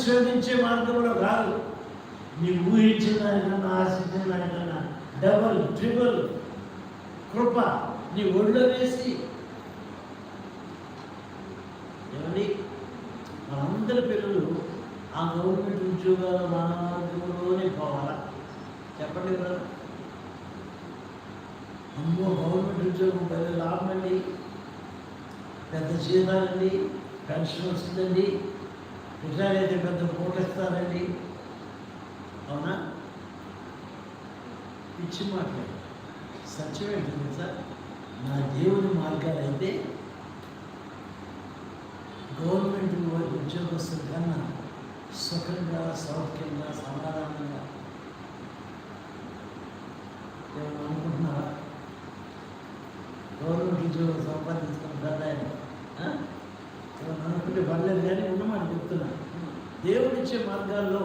శోధించే మార్గంలో కాదు, నీవు ఊహించిన దానికన్నా ఆశించిన దానికన్నా డబల్ ట్రిబుల్ కృప నీ ఒళ్ళో వేసి. ఏమండి, మనందరి పిల్లలు ఆ గవర్నమెంట్ ఉద్యోగాల మార్గంలోనే పోవాలా? చెప్పండి కదా. అమ్మో, గవర్నమెంట్ ఉద్యోగం పెద్ద లాభం అండి, పెద్ద జీతాలండి, పెన్షన్ వస్తుందండి, రిటైర్ అయితే పెద్ద పోటేస్తారండి. అవునా? పిచ్చి మాట్లాడు. సత్యం ఏంటంటే సార్, నా దేవుని మార్గాలు అయితే గవర్నమెంట్ ఉద్యోగస్తుల కన్నా సుఖంగా, సౌఖ్యంగా, సమాధానంగా. ఏమన్నా అనుకుంటున్నారా? గవర్నమెంట్ ఉద్యోగం సంపాదించుకున్న పెద్ద ఆయన ఏమన్నా అనుకుంటే పర్లేదు, కానీ ఉన్నమాట చెప్తున్నా. దేవుడిచ్చే మార్గాల్లో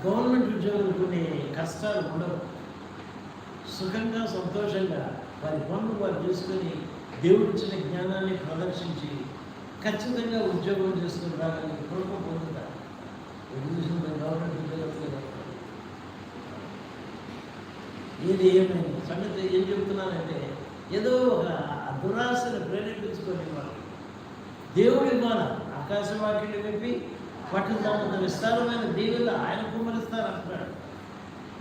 గవర్నమెంట్ ఉద్యోగులు కొన్ని కష్టాలు ఉండవు. సుఖంగా, సంతోషంగా వారి పనులు వారు చేసుకొని దేవుడిచ్చిన జ్ఞానాన్ని ప్రదర్శించి ఖచ్చితంగా ఉద్యోగం చేసుకుని రాగలిగే కృప పొందుతారు. గవర్నమెంట్ ఉద్యోగస్తులు ఏది ఏమైంది సంగతి ఏం చెబుతున్నానంటే, ఏదో ఒక దురాశను ప్రేరేపించుకొని వాళ్ళు దేవుడి ద్వారా ఆకాశవాక్యులు విప్పి పట్టుదల విస్తారమైన దీవుల్లో ఆయన కుమ్మరిస్తారు అంటున్నాడు.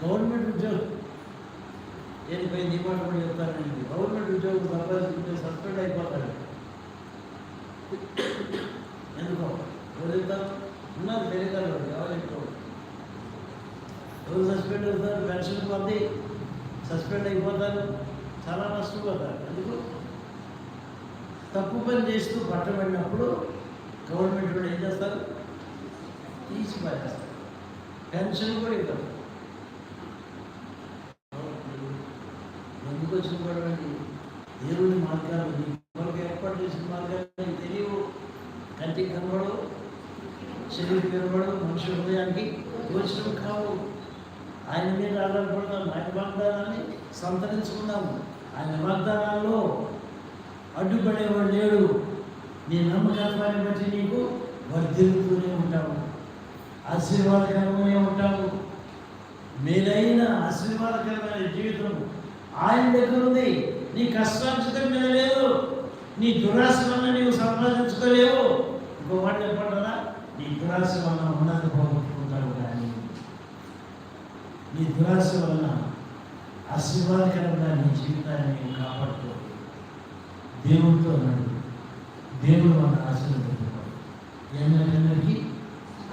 గవర్నమెంట్ ఉద్యోగం దేనిపైన ఈ మాట కూడా చెప్తానండి, గవర్నమెంట్ ఉద్యోగం సంపాదించుకుంటే సస్పెండ్ అయిపోతాడు. ఎందుకో వదులుతారు ఉన్నారు తెలియదు, ఎవరు ఎక్కువ ఎవరు సస్పెండ్ అవుతారు, పెన్షన్ పొంది సస్పెండ్ అయిపోతారు, చాలా నష్టపోతారు. ఎందుకు? తప్పు పని చేస్తూ పట్టబడినప్పుడు గవర్నమెంట్ కూడా ఏం చేస్తారు? తీసి పారేస్తారు, పెన్షన్ కూడా ఇవ్వరు. ఎందుకు వచ్చిన పడవండి? దేవుని మార్గాలు మనకు ఏర్పాటు చేసిన మార్గాలు తెలియవు, కంటికి కనబడవు, శరీరం కనబడవు, మనిషి హృదయానికి గోచరం కావు. ఆయన మీద ఆధారపడదాం, ఆయన వాగ్దానాన్ని సంతరించుకుందాము. ఆయన వాగ్దానాల్లో అడ్డుపడేవాడు లేడు. నీ నమ్మకాన్ని బట్టి నీకు వర్ధిల్లుతూనే ఉంటావు, ఆశీర్వాదకరమే ఉంటావు. మేలైన ఆశీర్వాదకరమైన జీవితం ఆయన దగ్గర ఉంది. నీ కష్టార్జితం మీద లేదు, నీ దురాశ వల్ల నీవు సంపాదించుకోలేవు. ఇంకో మాట చెప్పంటారా, నీ దురాశ వల్ల ఉన్నది పోగొట్టుకుంటావు, కానీ నీ దురాశ వల్ల ఆశీర్వాదకరంగా నీ జీవితాన్ని నీవు కాపాడుకో. దేవుడితో నడు, దేవుడు మన ఆశీర్వదించుకోవాలి. ఎన్నెన్నరికి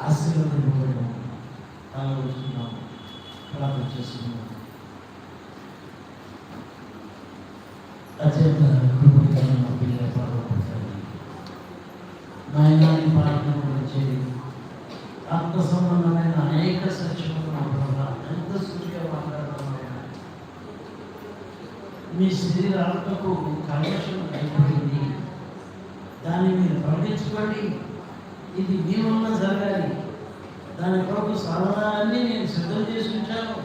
ఆశీర్వదింపబడము. ఆలోచిస్తున్నాము, ప్రార్థన చేస్తున్నాము. అత్యంత కృపకరమైన పిల్లల పాల్గొంటారు. నాయనాన్ని పాలన గురించి ఆత్మ సంబంధమైన అనేక సత్యములు నా ప్రభావ ఎంత సూచిగా మాట్లాడుతున్నాయన. మీ శరీరాత్మకు కలవశం అయిపోయింది, దాన్ని మీరు ప్రకటించుకోండి. ఇది మీ వల్ల జరగాలి. దాని కొరకు సాధనాలన్నీ నేను సిద్ధం చేసి ఉంచాను.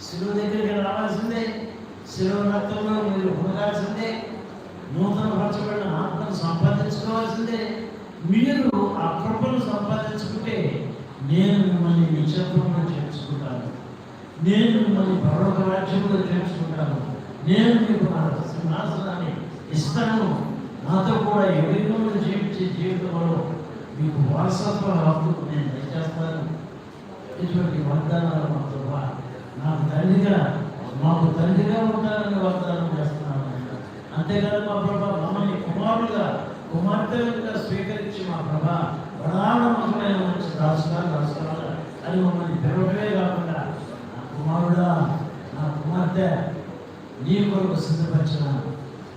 శిలువ దగ్గరికి రావాల్సిందే, శిలువ రక్తంలో మీరు ఉండగాల్సిందే, నూతన పరచబడిన ఆత్మను సంపాదించుకోవాల్సిందే. మీరు ఆ కృపను సంపాదించుకుంటే నేను మిమ్మల్ని నిశ్శబ్దంలో చేర్చుకుంటాను, నేను మిమ్మల్ని పరలోక రాజ్యంలో చేర్చుకుంటాను, నేను మీకు నా సింహాసనాన్ని ఇస్తాను, నాతో కూడా యుగంలో జీవించే జీవితంలో మీకు వారసత్వ హక్కు నేను దయచేస్తాను. ఇటువంటి వాగ్దానాలు మా ప్రభా నాకు తండ్రిగా మాకు తండ్రిగా ఉంటానని వాగ్దానం చేస్తున్నాను. అంతేకాదు మా ప్రభా మమ్మల్ని కుమారులుగా కుమార్తెలుగా స్వీకరించి మా ప్రభా ప్రధానమైన మంచి దాసుగా అని మమ్మల్ని పిలవడమే కాకుండా నా కుమారుడా, నా కుమార్తె నీ కొరకు సిద్ధపరిచిన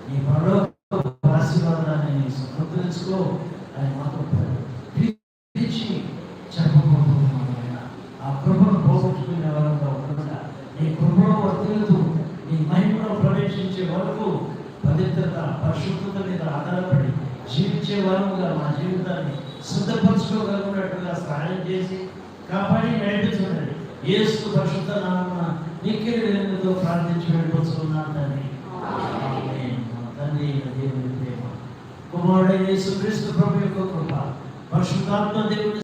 నీ పరలోక ఆశీర్వాదాన్ని సమర్థించుకో అని మాతో పిలిచి చెప్పబోతున్నాను. ఆ కృపను పోగొట్టుకునే వారంగా ఉండకుండా నీ కృపలో వర్తిల్లుతూ నీ మహిమలో ప్రవేశించే వరకు పవిత్రత పరిశుద్ధత మీద ఆధారపడి జీవించే వారముగా మా జీవితాన్ని సిద్ధపరచుకోగలిగినట్టుగా సహాయం చేసి కాపాడి నడిపించండి. యేసు పరిశుద్ధ నామమున నీకేతో ప్రార్థించి వెళ్ళిపోతున్నాను తండ్రి. తండ్రి దేవుని ప్రేమ, కుమారుడైన యేసుక్రీస్తు ప్రభు యొక్క కృప, పరిశుద్ధాత్మ దేవుని